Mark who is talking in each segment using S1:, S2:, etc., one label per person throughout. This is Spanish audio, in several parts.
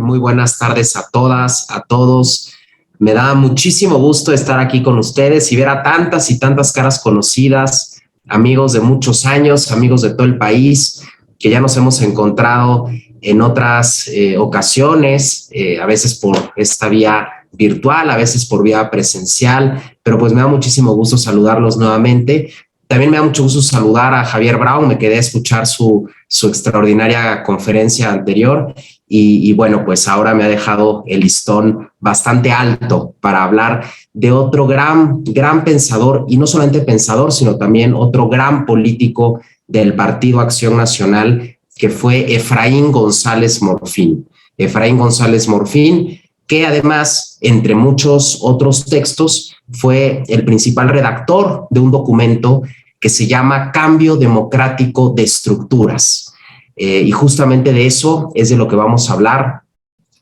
S1: Muy buenas tardes a todas, a todos. Me da muchísimo gusto estar aquí con ustedes y ver a tantas y tantas caras conocidas, amigos de muchos años, amigos de todo el país, que ya nos hemos encontrado en otras ocasiones, a veces por esta vía virtual, a veces por vía presencial, pero pues me da muchísimo gusto saludarlos nuevamente. También me da mucho gusto saludar a Javier Brown, me quedé a escuchar su extraordinaria conferencia anterior y bueno, pues ahora me ha dejado el listón bastante alto para hablar de otro gran pensador, y no solamente pensador, sino también otro gran político del Partido Acción Nacional, que fue Efraín González Morfín. Efraín González Morfín, que además, entre muchos otros textos, fue el principal redactor de un documento que se llama Cambio Democrático de Estructuras. Y justamente de eso es de lo que vamos a hablar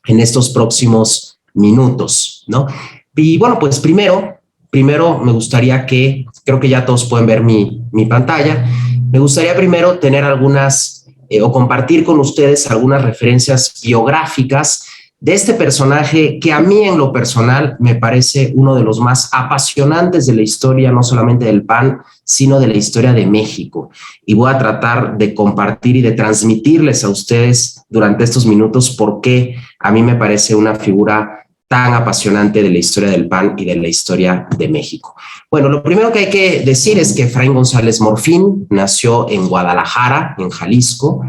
S1: en estos próximos minutos, ¿no? Y bueno, pues primero me gustaría que, creo que ya todos pueden ver mi pantalla, me gustaría primero tener algunas, o compartir con ustedes algunas referencias biográficas de este personaje que a mí en lo personal me parece uno de los más apasionantes de la historia, no solamente del PAN, sino de la historia de México. Y voy a tratar de compartir y de transmitirles a ustedes durante estos minutos por qué a mí me parece una figura tan apasionante de la historia del PAN y de la historia de México. Bueno, lo primero que hay que decir es que Efraín González Morfín nació en Guadalajara, en Jalisco,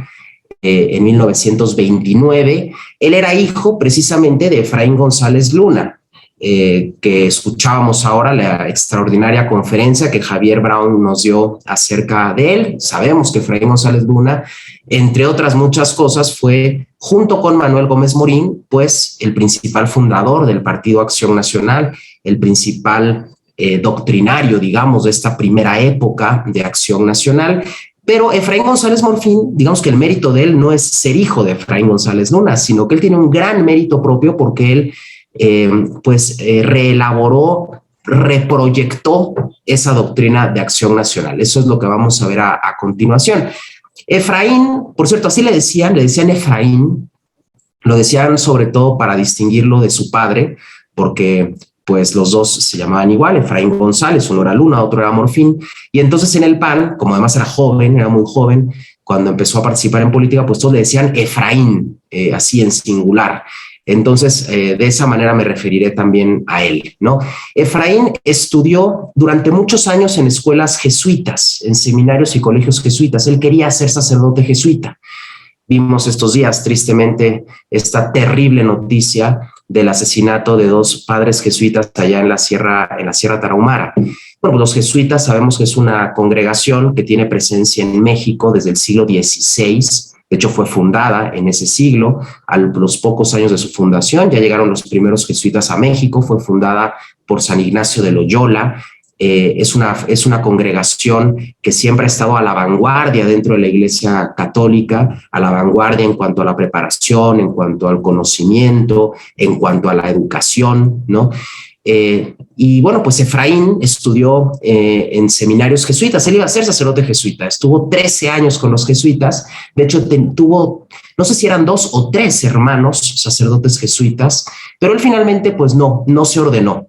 S1: en 1929. Él era hijo precisamente de Efraín González Luna, que escuchábamos ahora la extraordinaria conferencia que Javier Brown nos dio acerca de él. Sabemos que Efraín González Luna, entre otras muchas cosas, fue, junto con Manuel Gómez Morín, pues el principal fundador del Partido Acción Nacional, el principal doctrinario, digamos, de esta primera época de Acción Nacional. Pero Efraín González Morfín, digamos que el mérito de él no es ser hijo de Efraín González Luna, sino que él tiene un gran mérito propio porque él reelaboró, reproyectó esa doctrina de Acción Nacional. Eso es lo que vamos a ver a continuación. Efraín, por cierto, así le decían Efraín, lo decían sobre todo para distinguirlo de su padre, porque pues los dos se llamaban igual, Efraín González, uno era Luna, otro era Morfín, y entonces en el PAN, como además era joven, era muy joven, cuando empezó a participar en política, pues todos le decían Efraín, así en singular. Entonces, de esa manera me referiré también a él, ¿no? Efraín estudió durante muchos años en escuelas jesuitas, en seminarios y colegios jesuitas. Él quería ser sacerdote jesuita. Vimos estos días, tristemente, esta terrible noticia del asesinato de dos padres jesuitas allá en la Sierra Tarahumara. Bueno, pues los jesuitas sabemos que es una congregación que tiene presencia en México desde el siglo XVI. De hecho, fue fundada en ese siglo. A los pocos años de su fundación ya llegaron los primeros jesuitas a México. Fue fundada por San Ignacio de Loyola. Es una congregación que siempre ha estado a la vanguardia dentro de la Iglesia Católica, a la vanguardia en cuanto a la preparación, en cuanto al conocimiento, en cuanto a la educación, ¿no? Y bueno, pues Efraín estudió en seminarios jesuitas. Él iba a ser sacerdote jesuita, estuvo 13 años con los jesuitas. De hecho, tuvo, no sé si eran 2 o 3 hermanos sacerdotes jesuitas, pero él finalmente pues no se ordenó.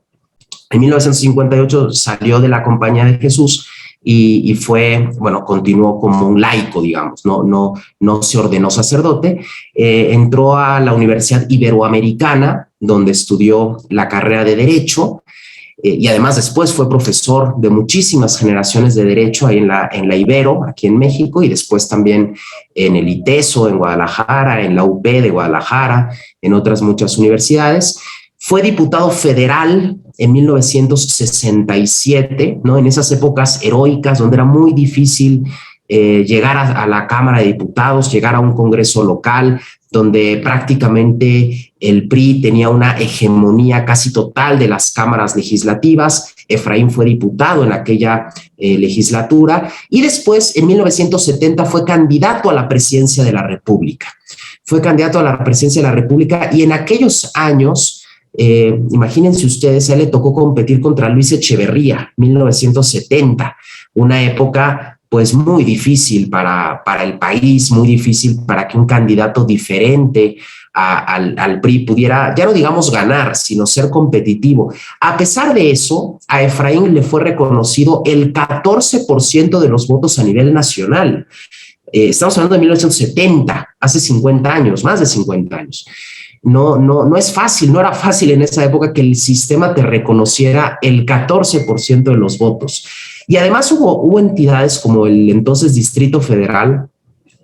S1: En 1958 salió de la Compañía de Jesús y fue, bueno, continuó como un laico, digamos, no se ordenó sacerdote. Entró a la Universidad Iberoamericana, donde estudió la carrera de Derecho, y además después fue profesor de muchísimas generaciones de Derecho ahí en la Ibero, aquí en México, y después también en el ITESO, en Guadalajara, en la UP de Guadalajara, en otras muchas universidades. Fue diputado federal en 1967, ¿no? En esas épocas heroicas donde era muy difícil llegar a la Cámara de Diputados, llegar a un congreso local, donde prácticamente el PRI tenía una hegemonía casi total de las cámaras legislativas. Efraín fue diputado en aquella legislatura y después, en 1970, fue candidato a la presidencia de la República. Y en aquellos años, imagínense ustedes, a él le tocó competir contra Luis Echeverría, 1970, una época pues muy difícil para el país, muy difícil para que un candidato diferente al PRI pudiera, ya no digamos ganar, sino ser competitivo. A pesar de eso, a Efraín le fue reconocido el 14% de los votos a nivel nacional. Estamos hablando de 1970, hace 50 años, más de 50 años. No es fácil, no era fácil en esa época que el sistema te reconociera el 14% de los votos. Y además hubo entidades como el entonces Distrito Federal,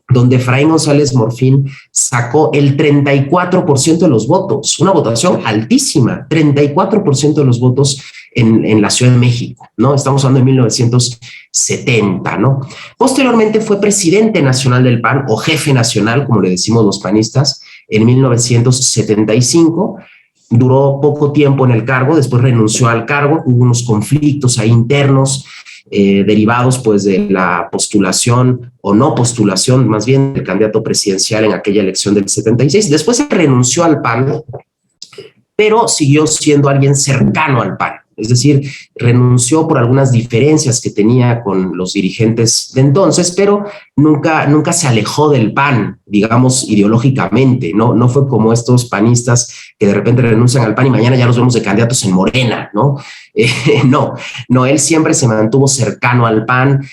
S1: donde Efraín González Morfín sacó el 34% de los votos, una votación altísima, 34% de los votos en la Ciudad de México, ¿no? Estamos hablando de 1970, ¿no? Posteriormente fue presidente nacional del PAN, o jefe nacional, como le decimos los panistas, en 1975. Duró poco tiempo en el cargo, después renunció al cargo, hubo unos conflictos ahí internos, derivados pues de la postulación o no postulación, más bien del candidato presidencial en aquella elección del 76. Después se renunció al PAN, pero siguió siendo alguien cercano al PAN. Es decir, renunció por algunas diferencias que tenía con los dirigentes de entonces, pero nunca se alejó del PAN, digamos, ideológicamente. No fue como estos panistas que de repente renuncian al PAN y mañana ya los vemos de candidatos en Morena, ¿no? No, él siempre se mantuvo cercano al PAN,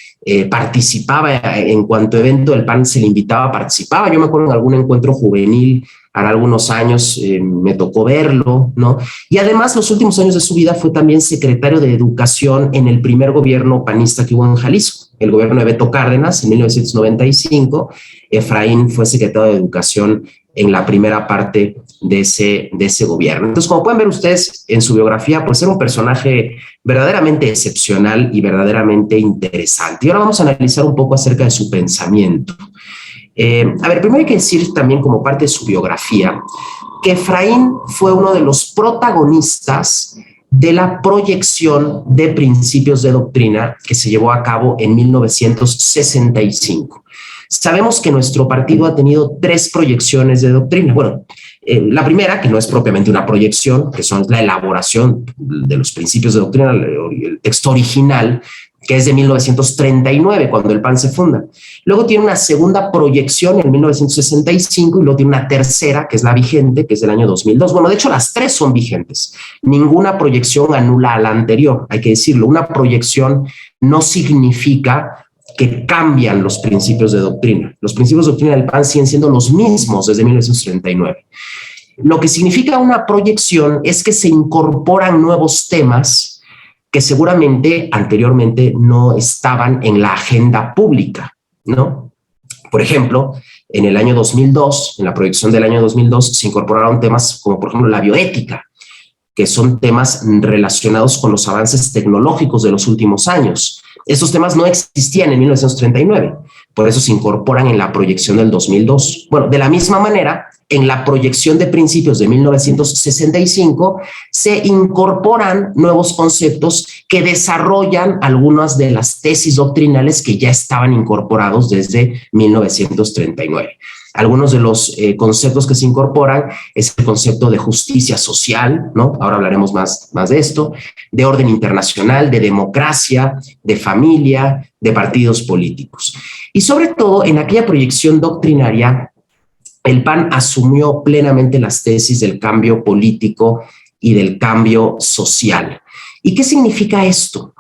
S1: participaba en cuanto evento del PAN se le invitaba, participaba. Yo me acuerdo en algún encuentro juvenil hará algunos años, me tocó verlo, ¿no? Y además los últimos años de su vida fue también secretario de Educación en el primer gobierno panista que hubo en Jalisco, el gobierno de Beto Cárdenas en 1995. Efraín fue secretario de Educación en la primera parte de ese gobierno. Entonces, como pueden ver ustedes en su biografía, pues era un personaje verdaderamente excepcional y verdaderamente interesante. Y ahora vamos a analizar un poco acerca de su pensamiento. Primero hay que decir también como parte de su biografía que Efraín fue uno de los protagonistas de la proyección de principios de doctrina que se llevó a cabo en 1965. Sabemos que nuestro partido ha tenido 3 proyecciones de doctrina. Bueno, la primera, que no es propiamente una proyección, que son la elaboración de los principios de doctrina, el texto original, que es de 1939, cuando el PAN se funda. Luego tiene una segunda proyección en 1965 y luego tiene una tercera, que es la vigente, que es del año 2002. Bueno, de hecho, las 3 son vigentes. Ninguna proyección anula a la anterior, hay que decirlo. Una proyección no significa que cambian los principios de doctrina. Los principios de doctrina del PAN siguen siendo los mismos desde 1939. Lo que significa una proyección es que se incorporan nuevos temas que seguramente anteriormente no estaban en la agenda pública, ¿no? Por ejemplo, en el año 2002, en la proyección del año 2002, se incorporaron temas como, por ejemplo, la bioética, que son temas relacionados con los avances tecnológicos de los últimos años. Estos temas no existían en 1939, por eso se incorporan en la proyección del 2002. Bueno, de la misma manera, en la proyección de principios de 1965 se incorporan nuevos conceptos que desarrollan algunas de las tesis doctrinales que ya estaban incorporados desde 1939. Algunos de los conceptos que se incorporan es el concepto de justicia social, ¿no? Ahora hablaremos más de esto, de orden internacional, de democracia, de familia, de partidos políticos. Y sobre todo, en aquella proyección doctrinaria, el PAN asumió plenamente las tesis del cambio político y del cambio social. ¿Y qué significa esto?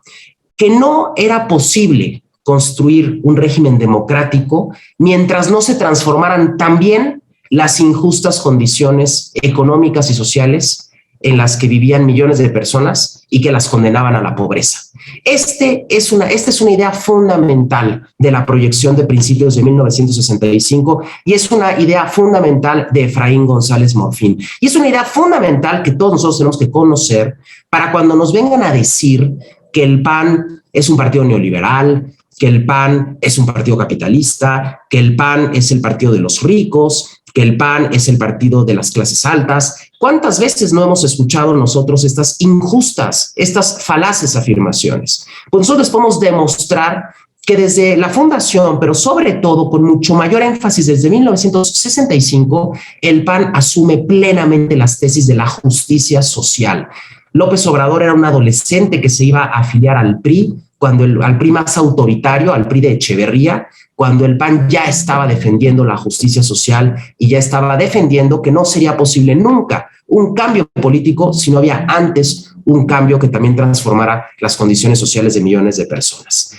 S1: Que no era posible construir un régimen democrático mientras no se transformaran también las injustas condiciones económicas y sociales en las que vivían millones de personas y que las condenaban a la pobreza. Esta es una idea fundamental de la proyección de principios de 1965 y es una idea fundamental de Efraín González Morfín. Y es una idea fundamental que todos nosotros tenemos que conocer para cuando nos vengan a decir que el PAN es un partido neoliberal, que el PAN es un partido capitalista, que el PAN es el partido de los ricos, que el PAN es el partido de las clases altas. ¿Cuántas veces no hemos escuchado nosotros estas injustas, estas falaces afirmaciones? Pues nosotros podemos demostrar que desde la fundación, pero sobre todo con mucho mayor énfasis desde 1965, el PAN asume plenamente las tesis de la justicia social. López Obrador era un adolescente que se iba a afiliar al PRI al PRI más autoritario, al PRI de Echeverría, cuando el PAN ya estaba defendiendo la justicia social y ya estaba defendiendo que no sería posible nunca un cambio político si no había antes un cambio que también transformara las condiciones sociales de millones de personas.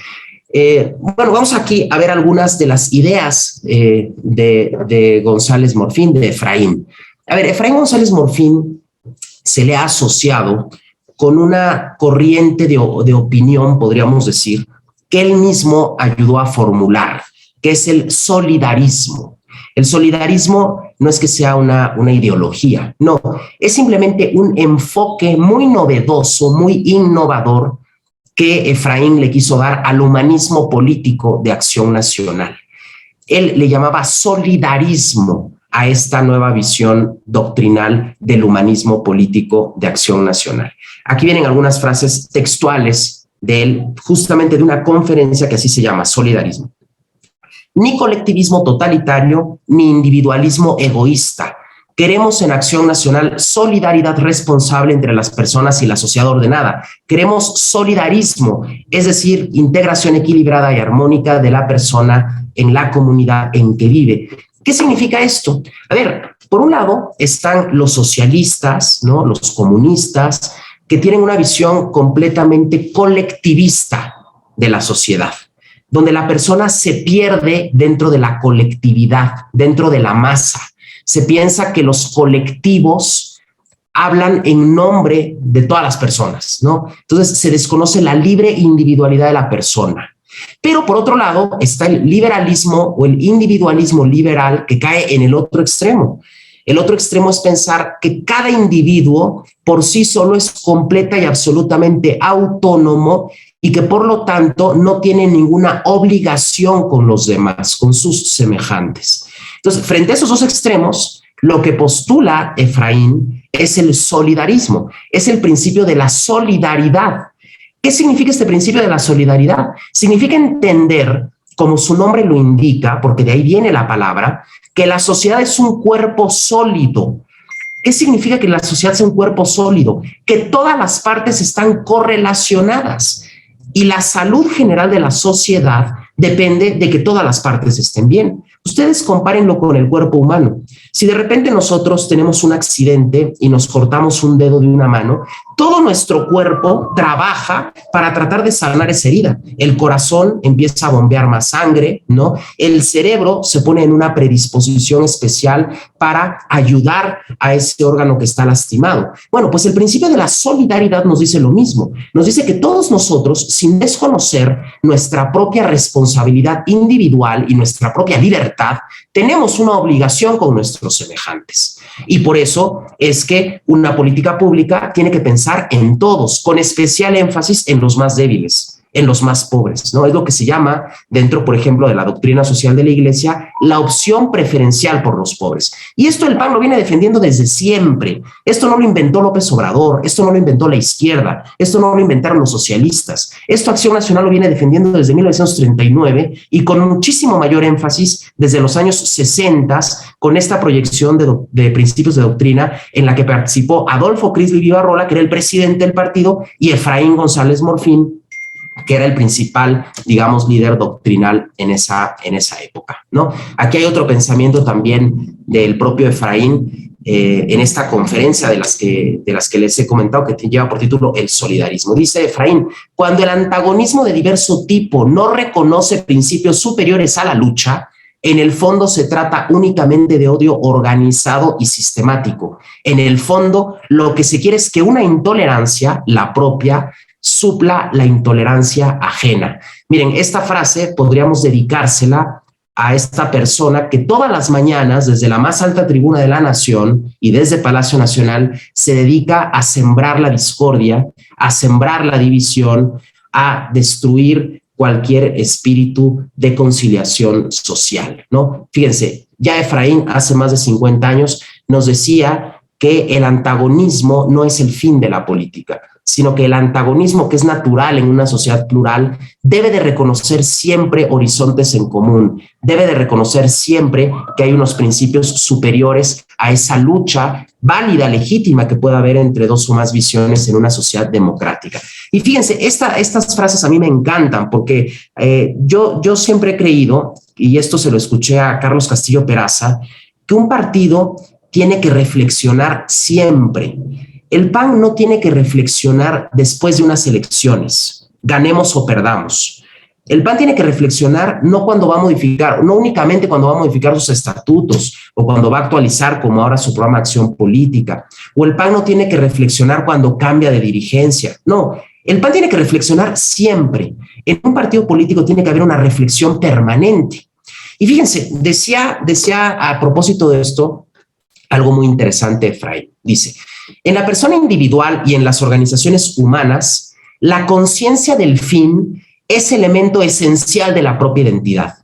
S1: Bueno, vamos aquí a ver algunas de las ideas de González Morfín, de Efraín. A ver, Efraín González Morfín se le ha asociado con una corriente de opinión, podríamos decir, que él mismo ayudó a formular, que es el solidarismo. El solidarismo no es que sea una ideología, no, es simplemente un enfoque muy novedoso, muy innovador que Efraín le quiso dar al humanismo político de Acción Nacional. Él le llamaba solidarismo a esta nueva visión doctrinal del humanismo político de Acción Nacional. Aquí vienen algunas frases textuales de él, justamente de una conferencia que así se llama, Solidarismo. Ni colectivismo totalitario, ni individualismo egoísta. Queremos en Acción Nacional solidaridad responsable entre las personas y la sociedad ordenada. Queremos solidarismo, es decir, integración equilibrada y armónica de la persona en la comunidad en que vive. ¿Qué significa esto? A ver, por un lado están los socialistas, ¿no? Los comunistas, que tienen una visión completamente colectivista de la sociedad, donde la persona se pierde dentro de la colectividad, dentro de la masa. Se piensa que los colectivos hablan en nombre de todas las personas, ¿no? Entonces se desconoce la libre individualidad de la persona. Pero por otro lado está el liberalismo o el individualismo liberal que cae en el otro extremo. El otro extremo es pensar que cada individuo por sí solo es completa y absolutamente autónomo y que por lo tanto no tiene ninguna obligación con los demás, con sus semejantes. Entonces, frente a esos dos extremos, lo que postula Efraín es el solidarismo, es el principio de la solidaridad. ¿Qué significa este principio de la solidaridad? Significa entender, como su nombre lo indica, porque de ahí viene la palabra, que la sociedad es un cuerpo sólido. ¿Qué significa que la sociedad sea un cuerpo sólido? Que todas las partes están correlacionadas y la salud general de la sociedad depende de que todas las partes estén bien. Ustedes compárenlo con el cuerpo humano. Si de repente nosotros tenemos un accidente y nos cortamos un dedo de una mano, todo nuestro cuerpo trabaja para tratar de sanar esa herida. El corazón empieza a bombear más sangre, ¿no? El cerebro se pone en una predisposición especial para ayudar a ese órgano que está lastimado. Bueno, pues el principio de la solidaridad nos dice lo mismo. Nos dice que todos nosotros, sin desconocer nuestra propia responsabilidad individual y nuestra propia libertad, tenemos una obligación con nuestros semejantes. Y por eso es que una política pública tiene que pensar en todos, con especial énfasis en los más débiles, en los más pobres, ¿no? Es lo que se llama dentro, por ejemplo, de la doctrina social de la Iglesia, la opción preferencial por los pobres. Y esto el PAN lo viene defendiendo desde siempre. Esto no lo inventó López Obrador, esto no lo inventó la izquierda, esto no lo inventaron los socialistas. Esto Acción Nacional lo viene defendiendo desde 1939 y con muchísimo mayor énfasis desde los años 60 con esta proyección de principios de doctrina en la que participó Adolfo Crisli Vivarrola, que era el presidente del partido, y Efraín González Morfín, que era el principal, digamos, líder doctrinal en esa época, ¿no? Aquí hay otro pensamiento también del propio Efraín en esta conferencia de las que les he comentado, que lleva por título El solidarismo. Dice Efraín: cuando el antagonismo de diverso tipo no reconoce principios superiores a la lucha, en el fondo se trata únicamente de odio organizado y sistemático. En el fondo, lo que se quiere es que una intolerancia, la propia, supla la intolerancia ajena. Miren, esta frase podríamos dedicársela a esta persona que todas las mañanas, desde la más alta tribuna de la nación y desde Palacio Nacional, se dedica a sembrar la discordia, a sembrar la división, a destruir cualquier espíritu de conciliación social, ¿no? Fíjense, ya Efraín hace más de 50 años nos decía que el antagonismo no es el fin de la política, sino que el antagonismo, que es natural en una sociedad plural, debe de reconocer siempre horizontes en común, debe de reconocer siempre que hay unos principios superiores a esa lucha válida, legítima que pueda haber entre dos o más visiones en una sociedad democrática. Y fíjense, estas frases a mí me encantan porque yo siempre he creído, y esto se lo escuché a Carlos Castillo Peraza, que un partido tiene que reflexionar siempre. El PAN no tiene que reflexionar después de unas elecciones, ganemos o perdamos. El PAN tiene que reflexionar no cuando va a modificar, no únicamente cuando va a modificar sus estatutos o cuando va a actualizar como ahora su programa de acción política. O el PAN no tiene que reflexionar cuando cambia de dirigencia. No, el PAN tiene que reflexionar siempre. En un partido político tiene que haber una reflexión permanente. Y fíjense, decía a propósito de esto algo muy interesante Efraín. Dice, en la persona individual y en las organizaciones humanas, la conciencia del fin es elemento esencial de la propia identidad.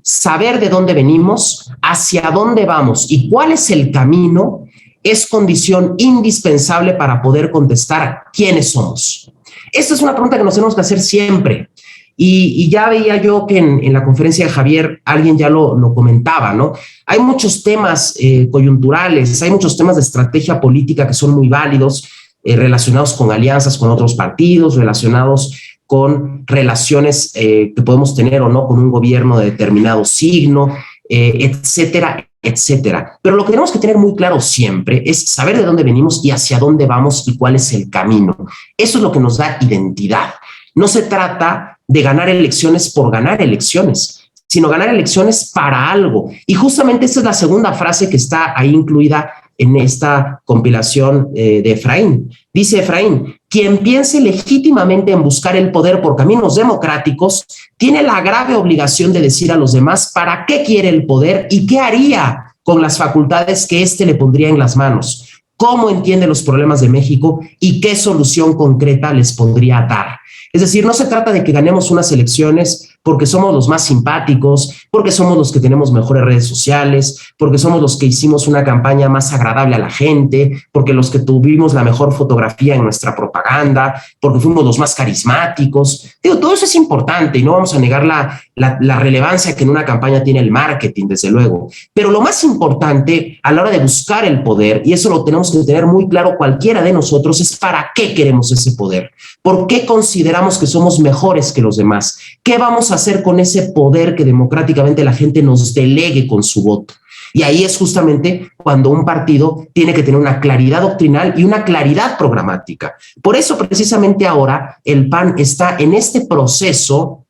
S1: Saber de dónde venimos, hacia dónde vamos y cuál es el camino es condición indispensable para poder contestar quiénes somos. Esta es una pregunta que nos tenemos que hacer siempre. Y ya veía yo que en la conferencia de Javier alguien ya lo comentaba, ¿no? Hay muchos temas coyunturales, hay muchos temas de estrategia política que son muy válidos, relacionados con alianzas con otros partidos, relacionados con relaciones que podemos tener o no con un gobierno de determinado signo, etcétera, etcétera. Pero lo que tenemos que tener muy claro siempre es saber de dónde venimos y hacia dónde vamos y cuál es el camino. Eso es lo que nos da identidad. No se trata de ganar elecciones por ganar elecciones, sino ganar elecciones para algo. Y justamente esta es la segunda frase que está ahí incluida en esta compilación de Efraín. Dice Efraín, quien piense legítimamente en buscar el poder por caminos democráticos, tiene la grave obligación de decir a los demás para qué quiere el poder y qué haría con las facultades que éste le pondría en las manos, cómo entiende los problemas de México y qué solución concreta les podría dar. Es decir, no se trata de que ganemos unas elecciones porque somos los más simpáticos, porque somos los que tenemos mejores redes sociales, porque somos los que hicimos una campaña más agradable a la gente, porque los que tuvimos la mejor fotografía en nuestra propaganda, porque fuimos los más carismáticos. Digo, todo eso es importante y no vamos a negar la relevancia que en una campaña tiene el marketing, desde luego. Pero lo más importante a la hora de buscar el poder, y eso lo tenemos que tener muy claro cualquiera de nosotros, es para qué queremos ese poder. ¿Por qué consideramos que somos mejores que los demás? ¿Qué vamos a hacer con ese poder que democráticamente la gente nos delegue con su voto? Y ahí es justamente cuando un partido tiene que tener una claridad doctrinal y una claridad programática. Por eso precisamente ahora el PAN está en este proceso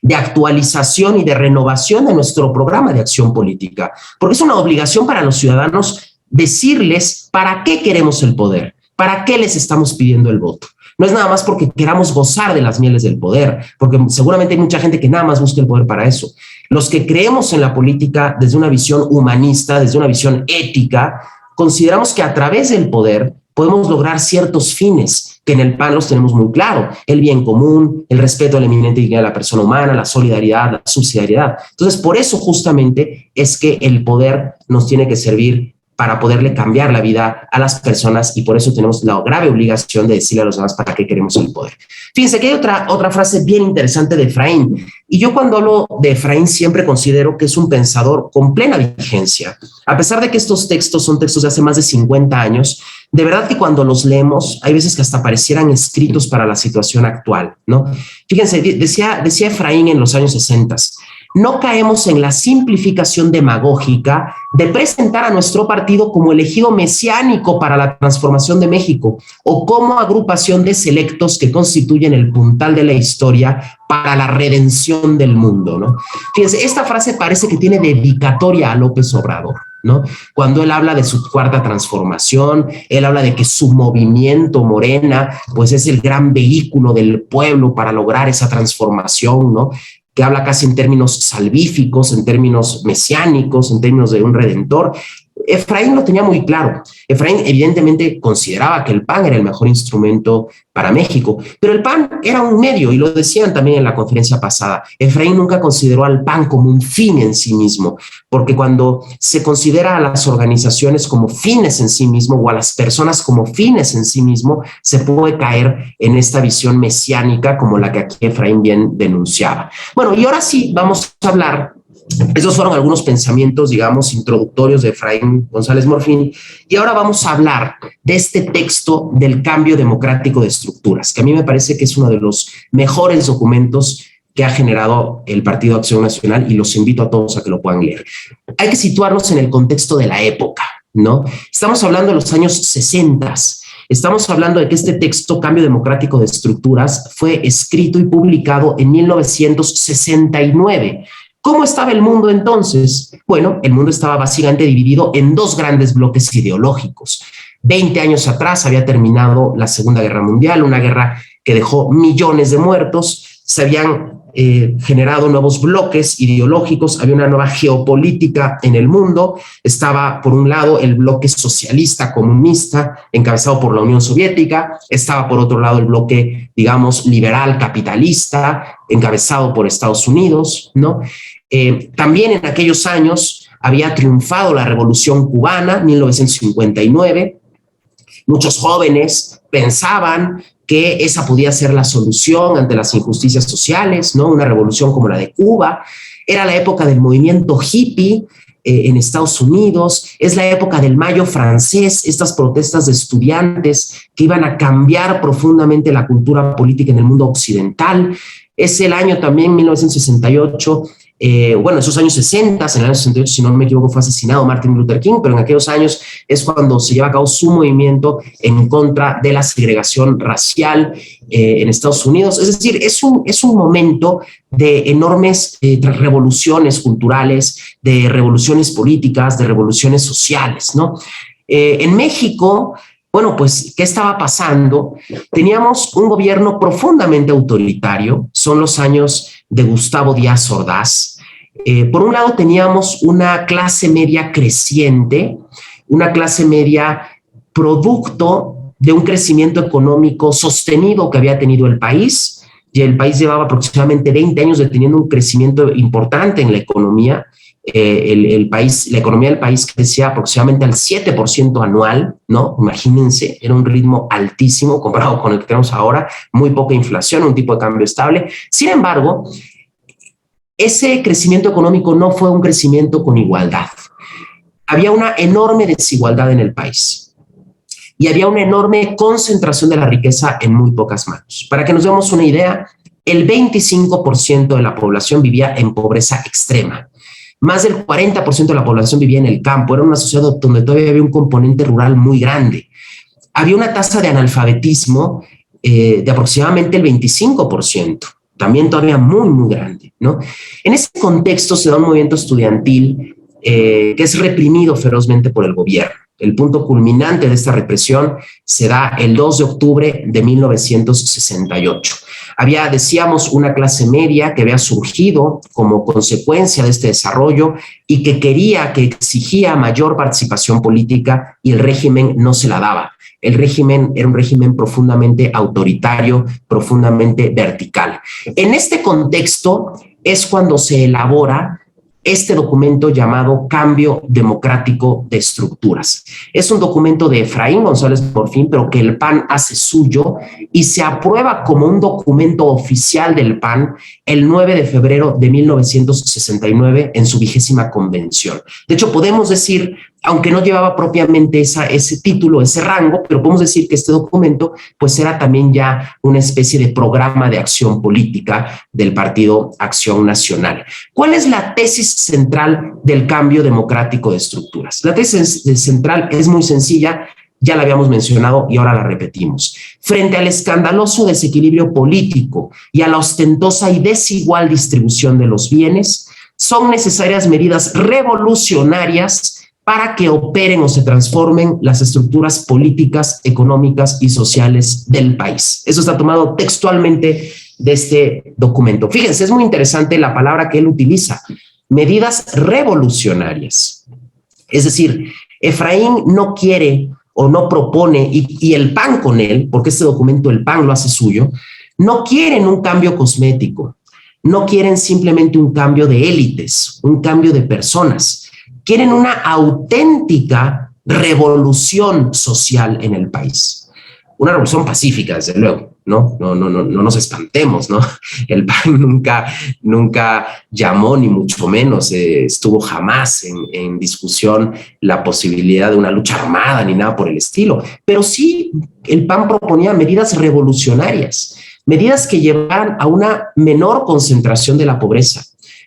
S1: de actualización y de renovación de nuestro programa de acción política, porque es una obligación para los ciudadanos decirles para qué queremos el poder, para qué les estamos pidiendo el voto. No es nada más porque queramos gozar de las mieles del poder, porque seguramente hay mucha gente que nada más busca el poder para eso. Los que creemos en la política desde una visión humanista, desde una visión ética, consideramos que a través del poder podemos lograr ciertos fines que en el PAN los tenemos muy claro: el bien común, el respeto a la eminente dignidad de la persona humana, la solidaridad, la subsidiariedad. Entonces, por eso justamente es que el poder nos tiene que servir para poderle cambiar la vida a las personas, y por eso tenemos la grave obligación de decirle a los demás para qué queremos el poder. Fíjense que hay otra frase bien interesante de Efraín, y yo cuando hablo de Efraín siempre considero que es un pensador con plena vigencia. A pesar de que estos textos son textos de hace más de 50 años, de verdad que cuando los leemos hay veces que hasta parecieran escritos para la situación actual, ¿no? Fíjense, decía Efraín en los años 60, no caemos en la simplificación demagógica de presentar a nuestro partido como elegido mesiánico para la transformación de México o como agrupación de selectos que constituyen el puntal de la historia para la redención del mundo, ¿no? Fíjense, esta frase parece que tiene dedicatoria a López Obrador, ¿no? Cuando él habla de su cuarta transformación, él habla de que su movimiento Morena, pues es el gran vehículo del pueblo para lograr esa transformación, ¿no? Que habla casi en términos salvíficos, en términos mesiánicos, en términos de un redentor. Efraín lo tenía muy claro. Efraín evidentemente consideraba que el PAN era el mejor instrumento para México, pero el PAN era un medio, y lo decían también en la conferencia pasada. Efraín nunca consideró al PAN como un fin en sí mismo, porque cuando se considera a las organizaciones como fines en sí mismo o a las personas como fines en sí mismo, se puede caer en esta visión mesiánica como la que aquí Efraín bien denunciaba. Bueno, y ahora sí vamos a hablar. Esos fueron algunos pensamientos, digamos, introductorios de Efraín González Morfín. Y ahora vamos a hablar de este texto del cambio democrático de estructuras, que a mí me parece que es uno de los mejores documentos que ha generado el Partido Acción Nacional, y los invito a todos a que lo puedan leer. Hay que situarnos en el contexto de la época, ¿no? Estamos hablando de los años 60. Estamos hablando de que este texto, Cambio Democrático de Estructuras, fue escrito y publicado en 1969. ¿Cómo estaba el mundo entonces? Bueno, el mundo estaba básicamente dividido en dos grandes bloques ideológicos. 20 años atrás había terminado la Segunda Guerra Mundial, una guerra que dejó millones de muertos. Se habían generado nuevos bloques ideológicos, había una nueva geopolítica en el mundo. Estaba, por un lado, el bloque socialista comunista, encabezado por la Unión Soviética. Estaba, por otro lado, el bloque, digamos, liberal capitalista, encabezado por Estados Unidos, ¿no? También en aquellos años había triunfado la Revolución Cubana, 1959. Muchos jóvenes pensaban que esa podía ser la solución ante las injusticias sociales, ¿no? Una revolución como la de Cuba. Era la época del movimiento hippie en Estados Unidos, es la época del Mayo francés, estas protestas de estudiantes que iban a cambiar profundamente la cultura política en el mundo occidental. Es el año también, 1968, bueno, esos años 60, en el año 68, si no me equivoco, fue asesinado Martin Luther King, pero en aquellos años es cuando se lleva a cabo su movimiento en contra de la segregación racial en Estados Unidos. Es decir, es un momento de enormes revoluciones culturales, de revoluciones políticas, de revoluciones sociales, ¿no? En México, bueno, pues, ¿qué estaba pasando? Teníamos un gobierno profundamente autoritario, son los años de Gustavo Díaz Ordaz. Por un lado teníamos una clase media creciente, una clase media producto de un crecimiento económico sostenido que había tenido el país, y el país llevaba aproximadamente 20 años de teniendo un crecimiento importante en la economía. La economía del país crecía aproximadamente al 7% anual, ¿no? Imagínense, era un ritmo altísimo comparado con el que tenemos ahora, muy poca inflación, un tipo de cambio estable. Sin embargo, ese crecimiento económico no fue un crecimiento con igualdad. Había una enorme desigualdad en el país y había una enorme concentración de la riqueza en muy pocas manos. Para que nos demos una idea, el 25% de la población vivía en pobreza extrema. Más del 40% de la población vivía en el campo. Era una sociedad donde todavía había un componente rural muy grande. Había una tasa de analfabetismo de aproximadamente el 25%. También todavía muy, muy grande, ¿no? En ese contexto se da un movimiento estudiantil que es reprimido ferozmente por el gobierno. El punto culminante de esta represión se da el 2 de octubre de 1968. Había, decíamos, una clase media que había surgido como consecuencia de este desarrollo y que exigía mayor participación política, y el régimen no se la daba. El régimen era un régimen profundamente autoritario, profundamente vertical. En este contexto es cuando se elabora este documento llamado Cambio Democrático de Estructuras. Es un documento de Efraín González Morfín, pero que el PAN hace suyo y se aprueba como un documento oficial del PAN el 9 de febrero de 1969 en su 20ª convención. De hecho, podemos decir, aunque no llevaba propiamente ese título, ese rango, pero podemos decir que este documento pues era también ya una especie de programa de acción política del Partido Acción Nacional. ¿Cuál es la tesis central del Cambio Democrático de Estructuras? La tesis central es muy sencilla, ya la habíamos mencionado y ahora la repetimos. Frente al escandaloso desequilibrio político y a la ostentosa y desigual distribución de los bienes, son necesarias medidas revolucionarias para que operen o se transformen las estructuras políticas, económicas y sociales del país. Eso está tomado textualmente de este documento. Fíjense, es muy interesante la palabra que él utiliza, medidas revolucionarias. Es decir, Efraín no quiere o no propone, y el PAN con él, porque este documento el PAN lo hace suyo, no quieren un cambio cosmético, no quieren simplemente un cambio de élites, un cambio de personas, quieren una auténtica revolución social en el país. Una revolución pacífica, desde luego, ¿no? No nos espantemos, ¿no? El PAN nunca llamó, ni mucho menos estuvo jamás en discusión la posibilidad de una lucha armada ni nada por el estilo. Pero sí, el PAN proponía medidas revolucionarias, medidas que llevaran a una menor concentración de la pobreza,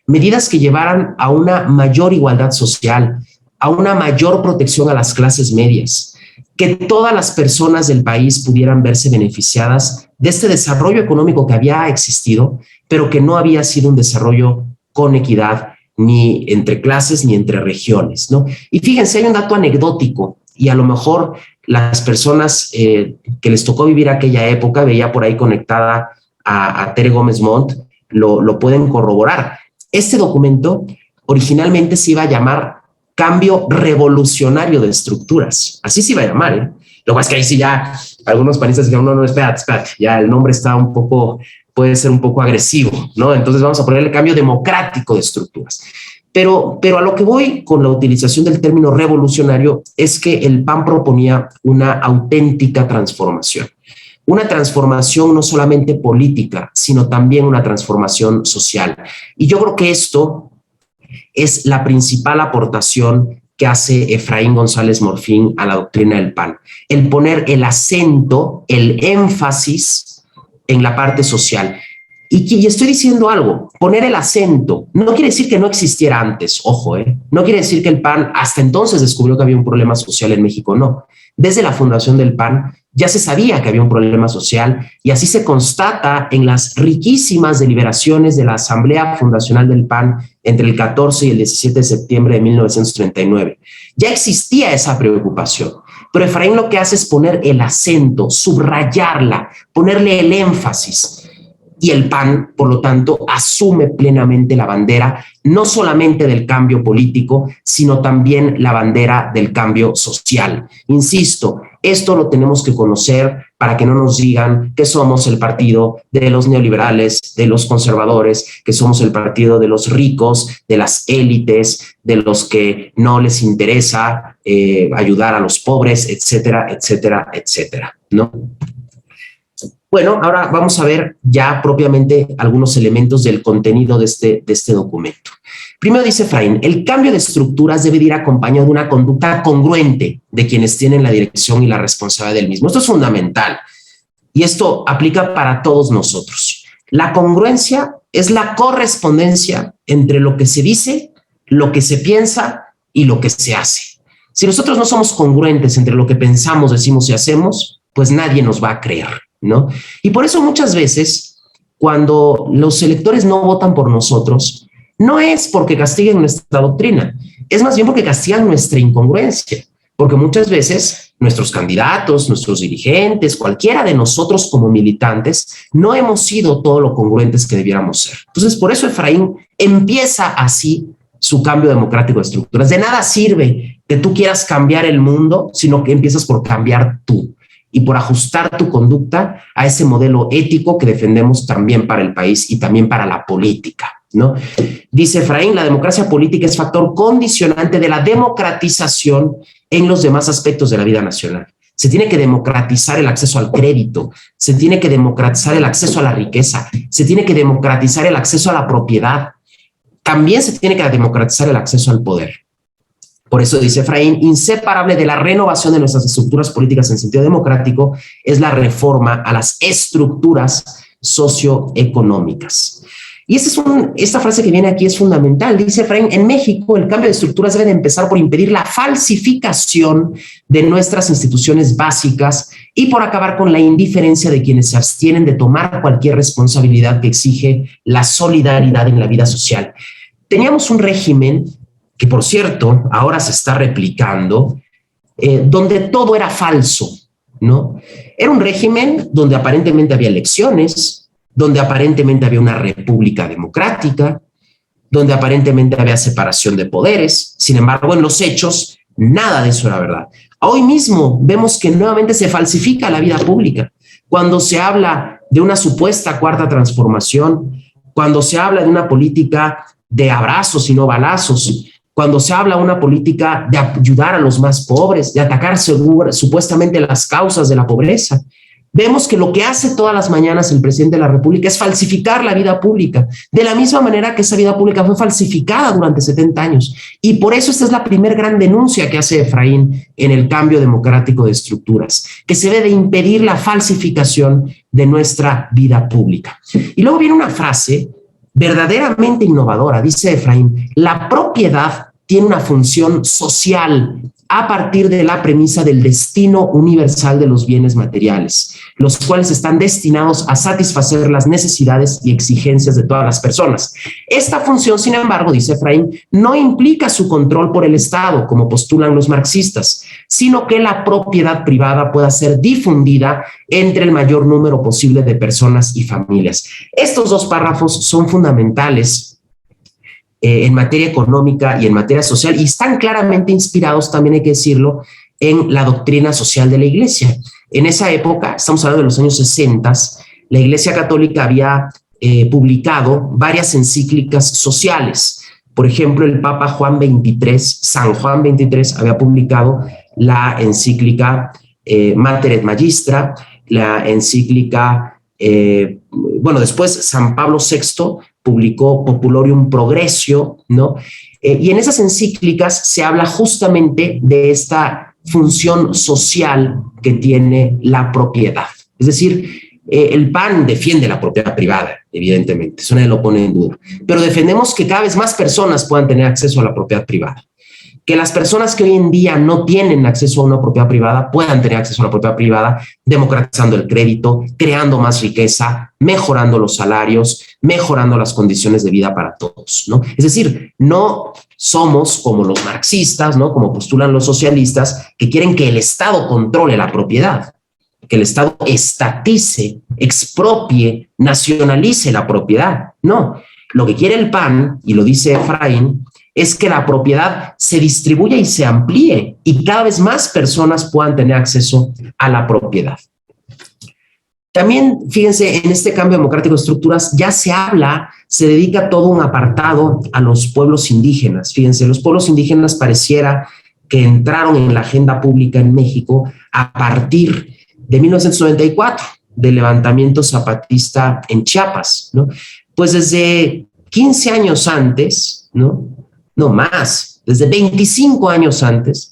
S1: medidas que llevaran a una mayor igualdad social, a una mayor protección a las clases medias, que todas las personas del país pudieran verse beneficiadas de este desarrollo económico que había existido, pero que no había sido un desarrollo con equidad ni entre clases ni entre regiones, ¿no? Y fíjense, hay un dato anecdótico, y a lo mejor las personas que les tocó vivir aquella época, veía por ahí conectada a Tere Gómez Montt, lo pueden corroborar. Este documento originalmente se iba a llamar Cambio Revolucionario de Estructuras. Así se iba a llamar, ¿eh? Lo que pasa es que ahí sí ya algunos panistas dijeron, no, espérate, ya el nombre está puede ser un poco agresivo, ¿no? Entonces vamos a ponerle Cambio Democrático de Estructuras. Pero a lo que voy con la utilización del término revolucionario es que el PAN proponía una auténtica transformación. Una transformación no solamente política, sino también una transformación social. Y yo creo que esto es la principal aportación que hace Efraín González Morfín a la doctrina del PAN. El poner el acento, el énfasis en la parte social. Y estoy diciendo algo, poner el acento no quiere decir que no existiera antes, ojo, no quiere decir que el PAN hasta entonces descubrió que había un problema social en México, no. Desde la fundación del PAN ya se sabía que había un problema social y así se constata en las riquísimas deliberaciones de la Asamblea Fundacional del PAN entre el 14 y el 17 de septiembre de 1939. Ya existía esa preocupación, pero Efraín lo que hace es poner el acento, subrayarla, ponerle el énfasis. Y el PAN, por lo tanto, asume plenamente la bandera, no solamente del cambio político, sino también la bandera del cambio social. Insisto, esto lo tenemos que conocer para que no nos digan que somos el partido de los neoliberales, de los conservadores, que somos el partido de los ricos, de las élites, de los que no les interesa ayudar a los pobres, etcétera, etcétera, etcétera, ¿no? Bueno, ahora vamos a ver ya propiamente algunos elementos del contenido de este documento. Primero dice Efraín, el cambio de estructuras debe ir acompañado de una conducta congruente de quienes tienen la dirección y la responsabilidad del mismo. Esto es fundamental y esto aplica para todos nosotros. La congruencia es la correspondencia entre lo que se dice, lo que se piensa y lo que se hace. Si nosotros no somos congruentes entre lo que pensamos, decimos y hacemos, pues nadie nos va a creer, ¿no? Y por eso muchas veces cuando los electores no votan por nosotros, no es porque castiguen nuestra doctrina, es más bien porque castigan nuestra incongruencia, porque muchas veces nuestros candidatos, nuestros dirigentes, cualquiera de nosotros como militantes, no hemos sido todo lo congruentes que debiéramos ser. Entonces, por eso Efraín empieza así su cambio democrático de estructuras. De nada sirve que tú quieras cambiar el mundo, sino que empiezas por cambiar tú y por ajustar tu conducta a ese modelo ético que defendemos también para el país y también para la política, ¿no? Dice Efraín, la democracia política es factor condicionante de la democratización en los demás aspectos de la vida nacional. Se tiene que democratizar el acceso al crédito, se tiene que democratizar el acceso a la riqueza, se tiene que democratizar el acceso a la propiedad, también se tiene que democratizar el acceso al poder. Por eso dice Efraín, inseparable de la renovación de nuestras estructuras políticas en sentido democrático es la reforma a las estructuras socioeconómicas. Y esta frase que viene aquí es fundamental. Dice Efraín, en México el cambio de estructuras debe de empezar por impedir la falsificación de nuestras instituciones básicas y por acabar con la indiferencia de quienes se abstienen de tomar cualquier responsabilidad que exige la solidaridad en la vida social. Teníamos un régimen que, por cierto, ahora se está replicando, donde todo era falso, ¿no? Era un régimen donde aparentemente había elecciones, donde aparentemente había una república democrática, donde aparentemente había separación de poderes. Sin embargo, en los hechos Nada de eso era verdad. Hoy mismo vemos que nuevamente se falsifica la vida pública. Cuando se habla de una supuesta cuarta transformación, cuando se habla de una política de abrazos y no balazos, cuando se habla de una política de ayudar a los más pobres, de atacar supuestamente las causas de la pobreza, vemos que lo que hace todas las mañanas el presidente de la República es falsificar la vida pública, de la misma manera que esa vida pública fue falsificada durante 70 años. Y por eso esta es la primera gran denuncia que hace Efraín en el cambio democrático de estructuras, que se debe de impedir la falsificación de nuestra vida pública. Y luego viene una frase verdaderamente innovadora, dice Efraín: la propiedad tiene una función social a partir de la premisa del destino universal de los bienes materiales, los cuales están destinados a satisfacer las necesidades y exigencias de todas las personas. Esta función, sin embargo, dice Efraín, no implica su control por el Estado, como postulan los marxistas, sino que la propiedad privada pueda ser difundida entre el mayor número posible de personas y familias. Estos dos párrafos son fundamentales en materia económica y en materia social, y están claramente inspirados, también hay que decirlo, en la doctrina social de la Iglesia. En esa época, estamos hablando de los años 60, la Iglesia Católica había publicado varias encíclicas sociales. Por ejemplo, el Papa Juan XXIII, San Juan XXIII, había publicado la encíclica Mater et Magistra, la encíclica, después San Pablo VI publicó Populorium Progressio, ¿no? Y en esas encíclicas se habla justamente de esta función social que tiene la propiedad. Es decir, el PAN defiende la propiedad privada, evidentemente, eso nadie lo pone en duda, pero defendemos que cada vez más personas puedan tener acceso a la propiedad privada, que las personas que hoy en día no tienen acceso a una propiedad privada puedan tener acceso a la propiedad privada, democratizando el crédito, creando más riqueza, mejorando los salarios, mejorando las condiciones de vida para todos, ¿no? Es decir, no somos como los marxistas, ¿no? Como postulan los socialistas, que quieren que el Estado controle la propiedad, que el Estado estatice, expropie, nacionalice la propiedad. No, lo que quiere el PAN, y lo dice Efraín, es que la propiedad se distribuya y se amplíe y cada vez más personas puedan tener acceso a la propiedad. También, fíjense, en este cambio democrático de estructuras ya se habla, se dedica todo un apartado a los pueblos indígenas. Fíjense, los pueblos indígenas pareciera que entraron en la agenda pública en México a partir de 1994, del levantamiento zapatista en Chiapas, ¿no? Pues desde 15 años antes, ¿no? No más, desde 25 años antes,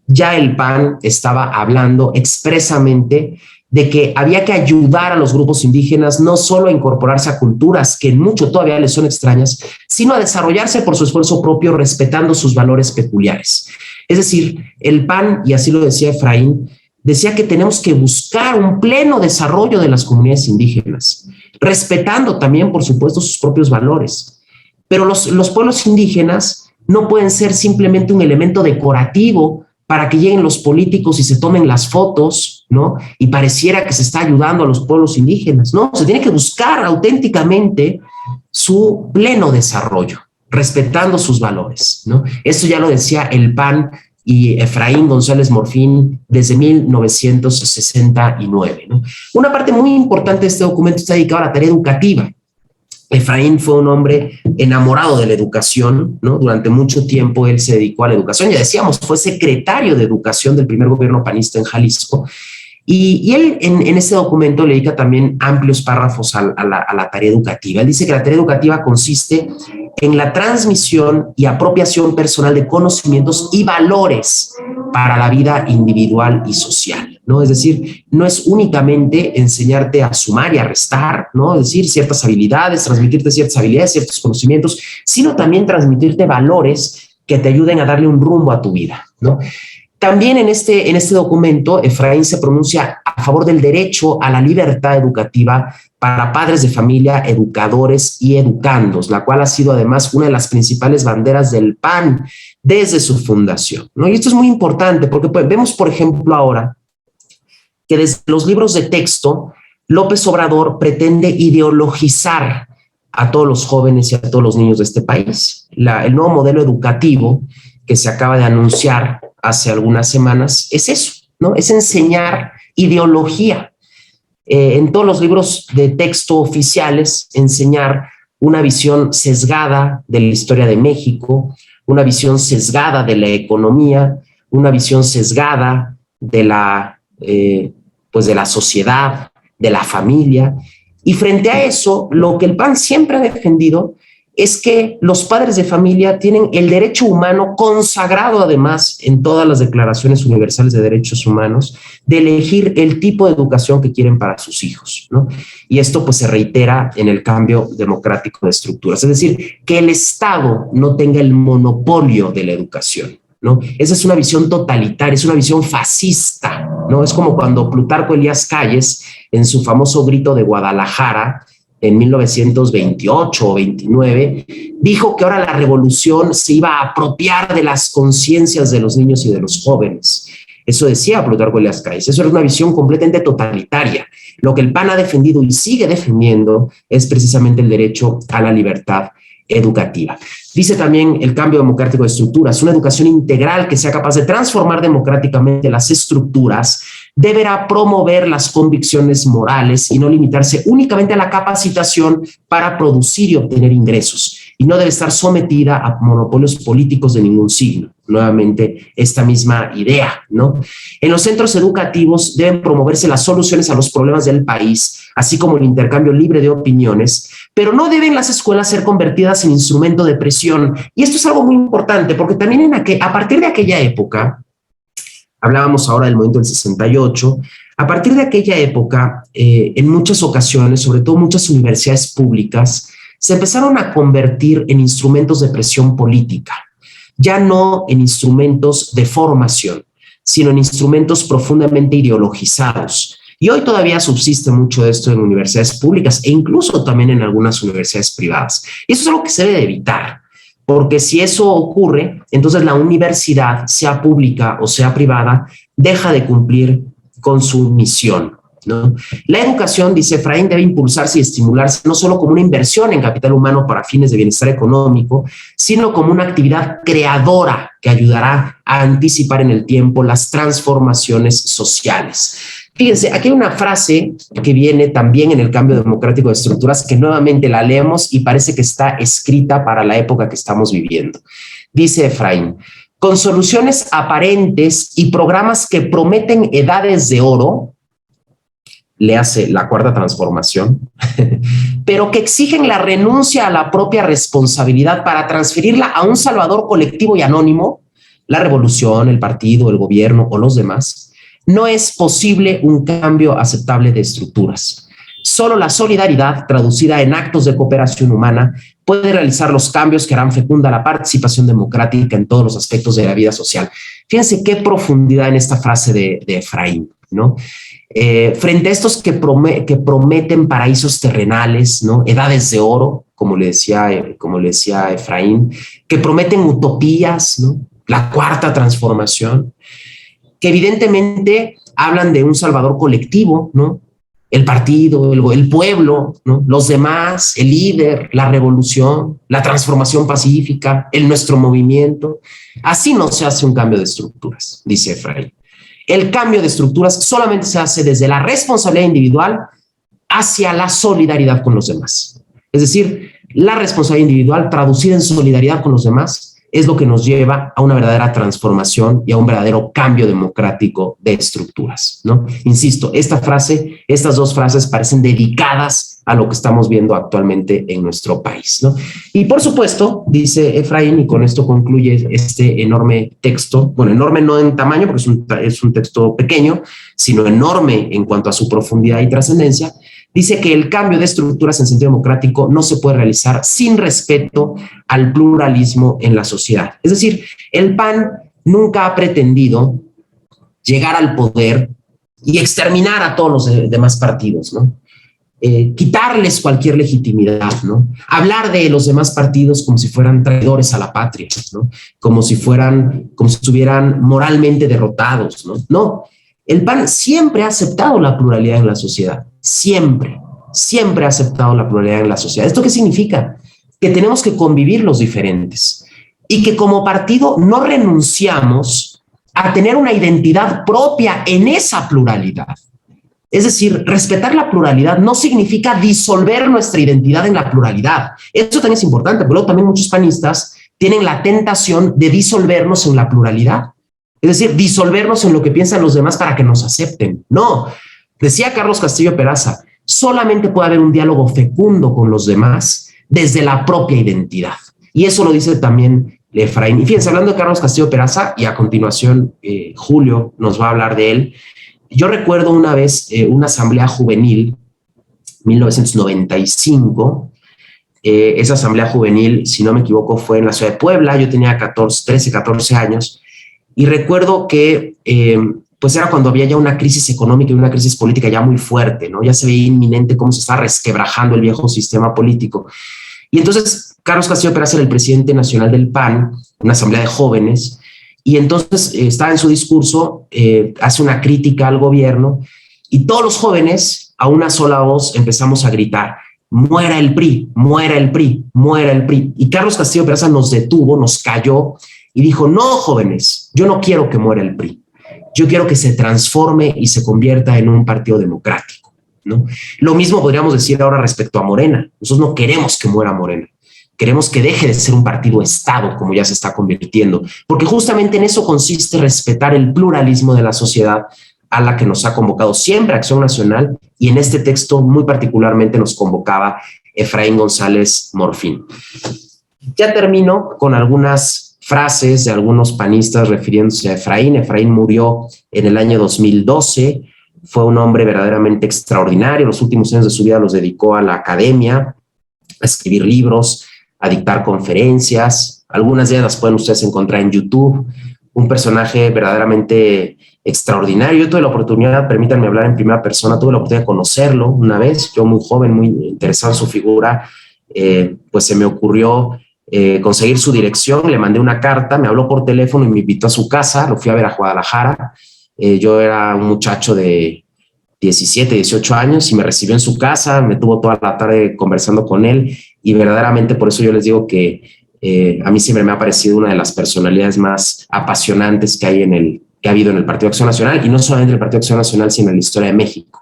S1: ya el PAN estaba hablando expresamente de que había que ayudar a los grupos indígenas no solo a incorporarse a culturas que mucho todavía les son extrañas, sino a desarrollarse por su esfuerzo propio, respetando sus valores peculiares. Es decir, el PAN, y así lo decía Efraín, decía que tenemos que buscar un pleno desarrollo de las comunidades indígenas, respetando también, por supuesto, sus propios valores. Pero los pueblos indígenas no pueden ser simplemente un elemento decorativo para que lleguen los políticos y se tomen las fotos, ¿no? Y pareciera que se está ayudando a los pueblos indígenas, ¿no? Se tiene que buscar auténticamente su pleno desarrollo, respetando sus valores, ¿no? Esto ya lo decía el PAN y Efraín González Morfín desde 1969, ¿no? Una parte muy importante de este documento está dedicada a la tarea educativa. Efraín fue un hombre enamorado de la educación, ¿no? Durante mucho tiempo él se dedicó a la educación, ya decíamos, fue secretario de educación del primer gobierno panista en Jalisco, y él en ese documento le dedica también amplios párrafos a la tarea educativa. Él dice que la tarea educativa consiste en la transmisión y apropiación personal de conocimientos y valores para la vida individual y social, ¿no? Es decir, no es únicamente enseñarte a sumar y a restar, ¿no? Es decir, ciertas habilidades, transmitirte ciertas habilidades, ciertos conocimientos, sino también transmitirte valores que te ayuden a darle un rumbo a tu vida, ¿no? También en este documento, Efraín se pronuncia a favor del derecho a la libertad educativa para padres de familia, educadores y educandos, la cual ha sido además una de las principales banderas del PAN desde su fundación, ¿no? Y esto es muy importante porque vemos, por ejemplo, ahora que desde los libros de texto, López Obrador pretende ideologizar a todos los jóvenes y a todos los niños de este país. El nuevo modelo educativo que se acaba de anunciar hace algunas semanas es eso, ¿no? Es enseñar ideología. En todos los libros de texto oficiales, enseñar una visión sesgada de la historia de México, una visión sesgada de la economía, una visión sesgada de de la sociedad, de la familia. Y frente a eso, lo que el PAN siempre ha defendido es que los padres de familia tienen el derecho humano consagrado, además, en todas las declaraciones universales de derechos humanos, de elegir el tipo de educación que quieren para sus hijos, ¿no? Y esto pues se reitera en el cambio democrático de estructuras, es decir, que el Estado no tenga el monopolio de la educación, ¿no? Esa es una visión totalitaria, es una visión fascista, ¿no? Es como cuando Plutarco Elías Calles, en su famoso grito de Guadalajara, en 1928 o 29, dijo que ahora la revolución se iba a apropiar de las conciencias de los niños y de los jóvenes. Eso decía Plutarco Elías Calles. Eso era una visión completamente totalitaria. Lo que el PAN ha defendido y sigue defendiendo es precisamente el derecho a la libertad educativa. Dice también el cambio democrático de estructuras, una educación integral que sea capaz de transformar democráticamente las estructuras deberá promover las convicciones morales y no limitarse únicamente a la capacitación para producir y obtener ingresos, y no debe estar sometida a monopolios políticos de ningún signo. Nuevamente, esta misma idea, ¿no? En los centros educativos deben promoverse las soluciones a los problemas del país, así como el intercambio libre de opiniones, pero no deben las escuelas ser convertidas en instrumento de presión. Y esto es algo muy importante, porque también a partir de aquella época, hablábamos ahora del movimiento del 68, a partir de aquella época, en muchas ocasiones, sobre todo muchas universidades públicas, se empezaron a convertir en instrumentos de presión política, ya no en instrumentos de formación, sino en instrumentos profundamente ideologizados. Y hoy todavía subsiste mucho de esto en universidades públicas e incluso también en algunas universidades privadas. Y eso es algo que se debe evitar, porque si eso ocurre, entonces la universidad, sea pública o sea privada, deja de cumplir con su misión, ¿no? La educación, dice Efraín, debe impulsarse y estimularse no solo como una inversión en capital humano para fines de bienestar económico, sino como una actividad creadora que ayudará a anticipar en el tiempo las transformaciones sociales. Fíjense, aquí hay una frase que viene también en el cambio democrático de estructuras que nuevamente la leemos y parece que está escrita para la época que estamos viviendo. Dice Efraín: con soluciones aparentes y programas que prometen edades de oro, le hace la cuarta transformación, pero que exigen la renuncia a la propia responsabilidad para transferirla a un salvador colectivo y anónimo, la revolución, el partido, el gobierno o los demás, no es posible un cambio aceptable de estructuras. Solo la solidaridad, traducida en actos de cooperación humana, puede realizar los cambios que harán fecunda la participación democrática en todos los aspectos de la vida social. Fíjense qué profundidad en esta frase de Efraín, ¿no? Frente a estos que prometen paraísos terrenales, ¿no? Edades de oro, como le decía Efraín, que prometen utopías, ¿no? La cuarta transformación, que evidentemente hablan de un salvador colectivo, ¿no? El partido, el pueblo, ¿no? Los demás, el líder, la revolución, la transformación pacífica, nuestro movimiento. Así no se hace un cambio de estructuras, dice Efraín. El cambio de estructuras solamente se hace desde la responsabilidad individual hacia la solidaridad con los demás. Es decir, la responsabilidad individual traducida en solidaridad con los demás es lo que nos lleva a una verdadera transformación y a un verdadero cambio democrático de estructuras, ¿no? Insisto, estas dos frases parecen dedicadas a lo que estamos viendo actualmente en nuestro país, ¿no? Y por supuesto, dice Efraín, y con esto concluye este enorme texto, bueno, enorme no en tamaño, porque es un texto pequeño, sino enorme en cuanto a su profundidad y trascendencia. Dice que el cambio de estructuras en sentido democrático no se puede realizar sin respeto al pluralismo en la sociedad. Es decir, el PAN nunca ha pretendido llegar al poder y exterminar a todos los demás partidos, ¿no? Quitarles cualquier legitimidad, ¿no? Hablar de los demás partidos como si fueran traidores a la patria, ¿no? Como si estuvieran moralmente derrotados, ¿no? No, el PAN siempre ha aceptado la pluralidad en la sociedad. Siempre ha aceptado la pluralidad en la sociedad. ¿Esto qué significa? Que tenemos que convivir los diferentes. y que como partido no renunciamos a tener una identidad propia en esa pluralidad. Es decir, respetar la pluralidad no significa disolver nuestra identidad en la pluralidad. Eso también es importante, pero también muchos panistas tienen la tentación de disolvernos en la pluralidad. Es decir, disolvernos en lo que piensan los demás para que nos acepten. No, decía Carlos Castillo Peraza, solamente puede haber un diálogo fecundo con los demás desde la propia identidad. Y eso lo dice también Efraín. Y fíjense, hablando de Carlos Castillo Peraza, y a continuación Julio nos va a hablar de él, yo recuerdo una vez una asamblea juvenil, 1995, esa asamblea juvenil, si no me equivoco, fue en la ciudad de Puebla, yo tenía 13, 14 años, y recuerdo que pues era cuando había ya una crisis económica y una crisis política ya muy fuerte, ¿no? Ya se veía inminente cómo se estaba resquebrajando el viejo sistema político. Y entonces Carlos Castillo Peraza era el presidente nacional del PAN, una asamblea de jóvenes, y entonces está en su discurso, hace una crítica al gobierno, y todos los jóvenes a una sola voz empezamos a gritar: muera el PRI, muera el PRI, muera el PRI. Y Carlos Castillo Peraza nos detuvo, nos calló y dijo: no, jóvenes, yo no quiero que muera el PRI, yo quiero que se transforme y se convierta en un partido democrático, ¿no? Lo mismo podríamos decir ahora respecto a Morena. Nosotros no queremos que muera Morena. Queremos que deje de ser un partido Estado, como ya se está convirtiendo, porque justamente en eso consiste respetar el pluralismo de la sociedad a la que nos ha convocado siempre Acción Nacional, y en este texto muy particularmente nos convocaba Efraín González Morfín. Ya termino con algunas frases de algunos panistas refiriéndose a Efraín. Efraín murió en el año 2012, fue un hombre verdaderamente extraordinario. Los últimos años de su vida los dedicó a la academia, a escribir libros, a dictar conferencias. Algunas de ellas las pueden ustedes encontrar en YouTube. Un personaje verdaderamente extraordinario. Yo tuve la oportunidad, permítanme hablar en primera persona, tuve la oportunidad de conocerlo una vez, yo muy joven, muy interesado en su figura, pues se me ocurrió conseguir su dirección, le mandé una carta, me habló por teléfono y me invitó a su casa, lo fui a ver a Guadalajara. Yo era un muchacho de 17, 18 años y me recibió en su casa, me tuvo toda la tarde conversando con él, y verdaderamente por eso yo les digo que a mí siempre me ha parecido una de las personalidades más apasionantes que ha habido en el Partido Acción Nacional, y no solamente en el Partido Acción Nacional, sino en la historia de México.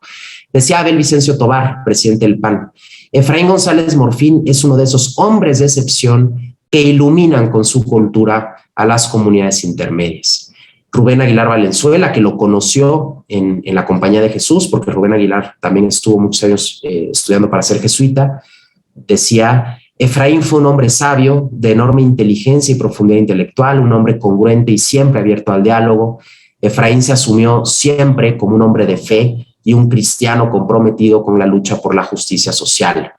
S1: Decía Abel Vicencio Tobar, presidente del PAN: Efraín González Morfín es uno de esos hombres de excepción que iluminan con su cultura a las comunidades intermedias. Rubén Aguilar Valenzuela, que lo conoció en la Compañía de Jesús, porque Rubén Aguilar también estuvo muchos años estudiando para ser jesuita, decía: Efraín fue un hombre sabio, de enorme inteligencia y profundidad intelectual, un hombre congruente y siempre abierto al diálogo. Efraín se asumió siempre como un hombre de fe y un cristiano comprometido con la lucha por la justicia social.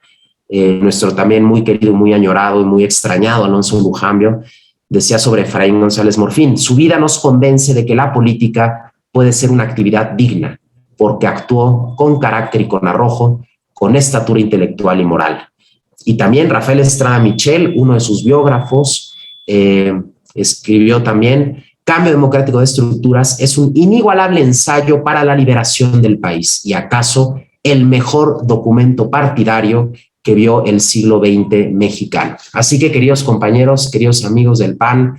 S1: Nuestro también muy querido, muy añorado y muy extrañado Alonso Lujambio decía sobre Efraín González Morfín: su vida nos convence de que la política puede ser una actividad digna, porque actuó con carácter y con arrojo, con estatura intelectual y moral. Y también Rafael Estrada Michel, uno de sus biógrafos, escribió también: Cambio Democrático de Estructuras es un inigualable ensayo para la liberación del país y acaso el mejor documento partidario que vio el siglo XX mexicano. Así que, queridos compañeros, queridos amigos del PAN,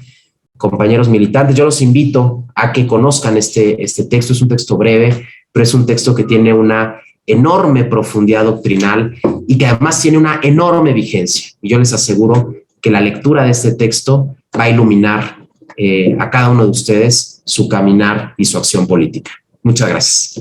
S1: compañeros militantes, yo los invito a que conozcan este texto. Es un texto breve, pero es un texto que tiene una enorme profundidad doctrinal y que además tiene una enorme vigencia. Y yo les aseguro que la lectura de este texto va a iluminar a cada uno de ustedes su caminar y su acción política. Muchas gracias.